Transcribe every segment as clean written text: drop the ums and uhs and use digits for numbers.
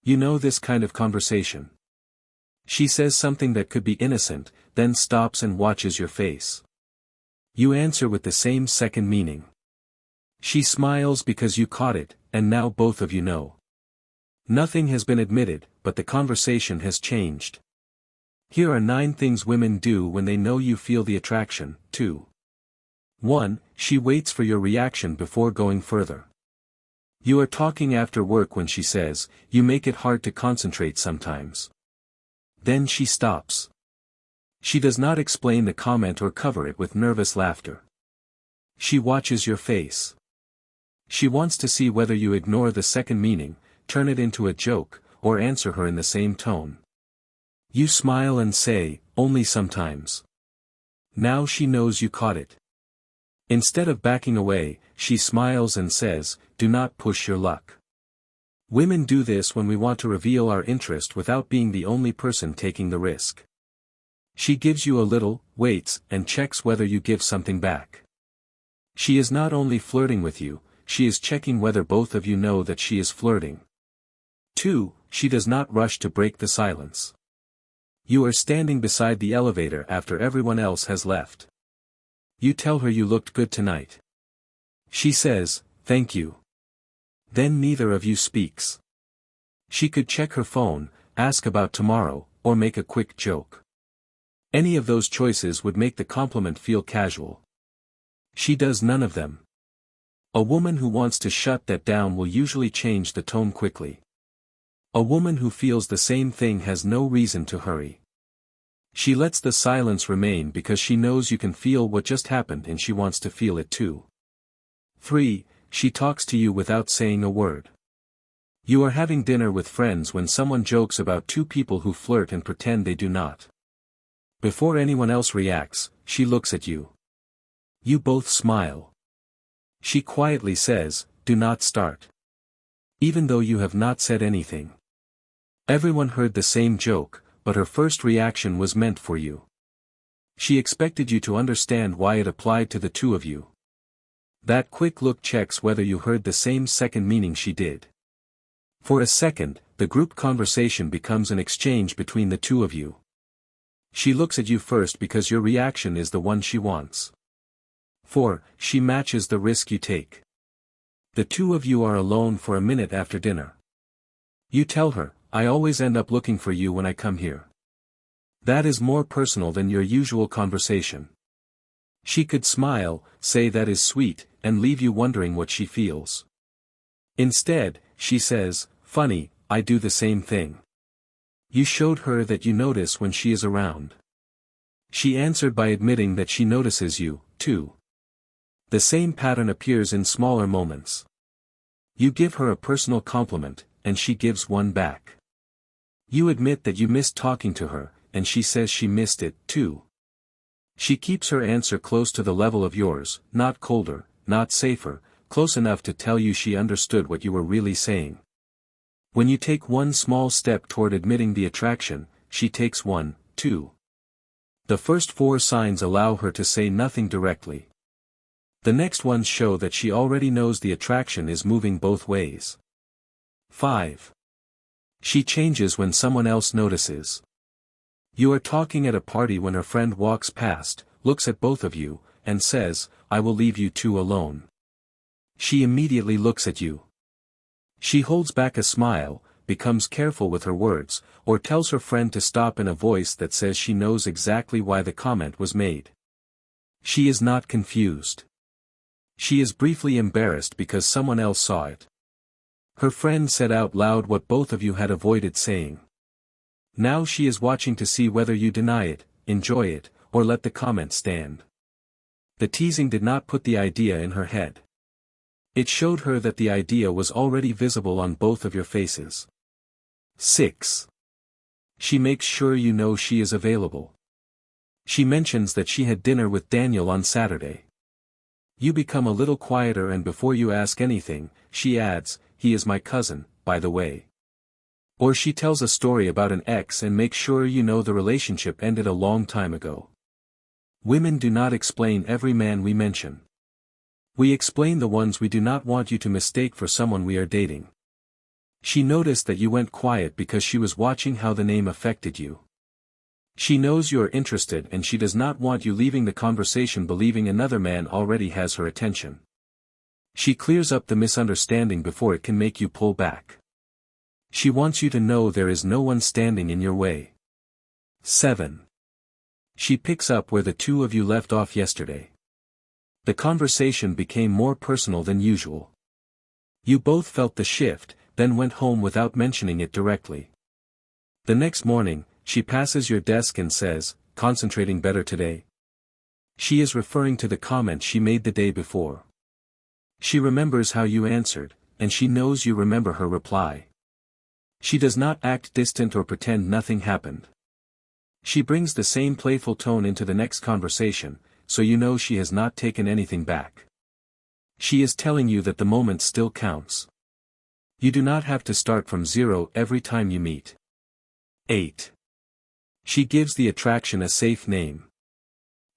You know this kind of conversation. She says something that could be innocent, then stops and watches your face. You answer with the same second meaning. She smiles because you caught it, and now both of you know. Nothing has been admitted, but the conversation has changed. Here are 9 things women do when they know you feel the attraction. 2. 1. She waits for your reaction before going further. You are talking after work when she says, "You make it hard to concentrate sometimes." Then she stops. She does not explain the comment or cover it with nervous laughter. She watches your face. She wants to see whether you ignore the second meaning, turn it into a joke, or answer her in the same tone. You smile and say, "Only sometimes." Now she knows you caught it. Instead of backing away, she smiles and says, "Do not push your luck." Women do this when we want to reveal our interest without being the only person taking the risk. She gives you a little, waits, and checks whether you give something back. She is not only flirting with you, she is checking whether both of you know that she is flirting. 2. She does not rush to break the silence. You are standing beside the elevator after everyone else has left. You tell her you looked good tonight. She says, "Thank you." Then neither of you speaks. She could check her phone, ask about tomorrow, or make a quick joke. Any of those choices would make the compliment feel casual. She does none of them. A woman who wants to shut that down will usually change the tone quickly. A woman who feels the same thing has no reason to hurry. She lets the silence remain because she knows you can feel what just happened and she wants to feel it too. 3. She talks to you without saying a word. You are having dinner with friends when someone jokes about 2 people who flirt and pretend they do not. Before anyone else reacts, she looks at you. You both smile. She quietly says, "Do not start." Even though you have not said anything. Everyone heard the same joke, but her first reaction was meant for you. She expected you to understand why it applied to the 2 of you. That quick look checks whether you heard the same second meaning she did. For a second, the group conversation becomes an exchange between the 2 of you. She looks at you first because your reaction is the one she wants. 4. She matches the risk you take. The 2 of you are alone for a minute after dinner. You tell her, "I always end up looking for you when I come here." That is more personal than your usual conversation. She could smile, say that is sweet, and leave you wondering what she feels. Instead, she says, "Funny, I do the same thing." You showed her that you notice when she is around. She answered by admitting that she notices you, too. The same pattern appears in smaller moments. You give her a personal compliment, and she gives one back. You admit that you missed talking to her, and she says she missed it, too. She keeps her answer close to the level of yours, not colder, not safer, close enough to tell you she understood what you were really saying. When you take one small step toward admitting the attraction, she takes one, too. The first 4 signs allow her to say nothing directly. The next ones show that she already knows the attraction is moving both ways. 5. She changes when someone else notices. You are talking at a party when her friend walks past, looks at both of you, and says, "I will leave you 2 alone." She immediately looks at you. She holds back a smile, becomes careful with her words, or tells her friend to stop in a voice that says she knows exactly why the comment was made. She is not confused. She is briefly embarrassed because someone else saw it. Her friend said out loud what both of you had avoided saying. Now she is watching to see whether you deny it, enjoy it, or let the comment stand. The teasing did not put the idea in her head. It showed her that the idea was already visible on both of your faces. 6. She makes sure you know she is available. She mentions that she had dinner with Daniel on Saturday. You become a little quieter and before you ask anything, she adds, "He is my cousin, by the way." Or she tells a story about an ex and makes sure you know the relationship ended a long time ago. Women do not explain every man we mention. We explain the ones we do not want you to mistake for someone we are dating. She noticed that you went quiet because she was watching how the name affected you. She knows you are interested and she does not want you leaving the conversation believing another man already has her attention. She clears up the misunderstanding before it can make you pull back. She wants you to know there is no one standing in your way. 7. She picks up where the two of you left off yesterday. The conversation became more personal than usual. You both felt the shift, then went home without mentioning it directly. The next morning, she passes your desk and says, "Concentrating better today?" She is referring to the comment she made the day before. She remembers how you answered, and she knows you remember her reply. She does not act distant or pretend nothing happened. She brings the same playful tone into the next conversation, so you know she has not taken anything back. She is telling you that the moment still counts. You do not have to start from zero every time you meet. 8. She gives the attraction a safe name.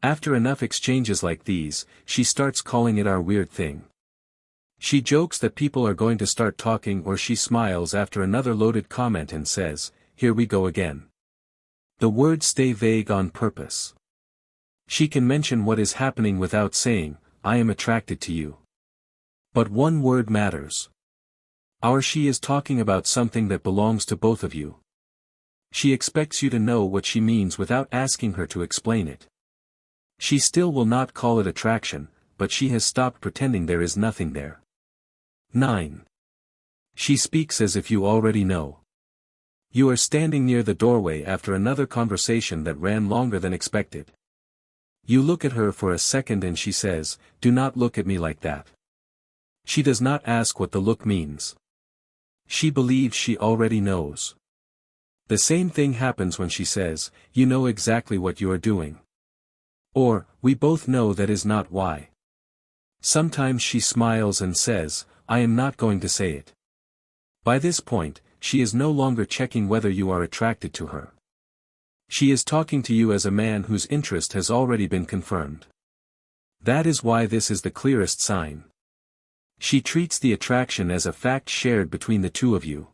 After enough exchanges like these, she starts calling it our weird thing. She jokes that people are going to start talking, or she smiles after another loaded comment and says, "Here we go again." The words stay vague on purpose. She can mention what is happening without saying, "I am attracted to you." But one word matters. She is talking about something that belongs to both of you. She expects you to know what she means without asking her to explain it. She still will not call it attraction, but she has stopped pretending there is nothing there. 9. She speaks as if you already know. You are standing near the doorway after another conversation that ran longer than expected. You look at her for a second and she says, "Do not look at me like that." She does not ask what the look means. She believes she already knows. The same thing happens when she says, "You know exactly what you are doing." Or, "We both know that is not why." Sometimes she smiles and says, "I am not going to say it." By this point, she is no longer checking whether you are attracted to her. She is talking to you as a man whose interest has already been confirmed. That is why this is the clearest sign. She treats the attraction as a fact shared between the two of you.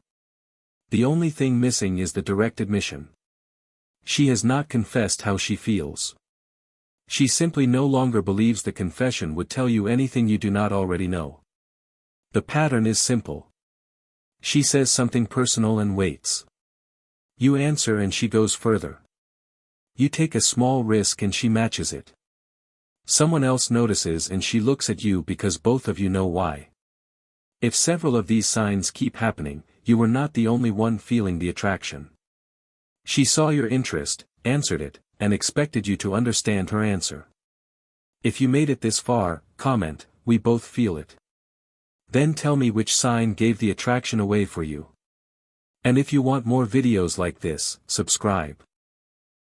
The only thing missing is the direct admission. She has not confessed how she feels. She simply no longer believes the confession would tell you anything you do not already know. The pattern is simple. She says something personal and waits. You answer and she goes further. You take a small risk and she matches it. Someone else notices and she looks at you because both of you know why. If several of these signs keep happening, you were not the only one feeling the attraction. She saw your interest, answered it, and expected you to understand her answer. If you made it this far, comment, "We both feel it." Then tell me which sign gave the attraction away for you. And if you want more videos like this, subscribe.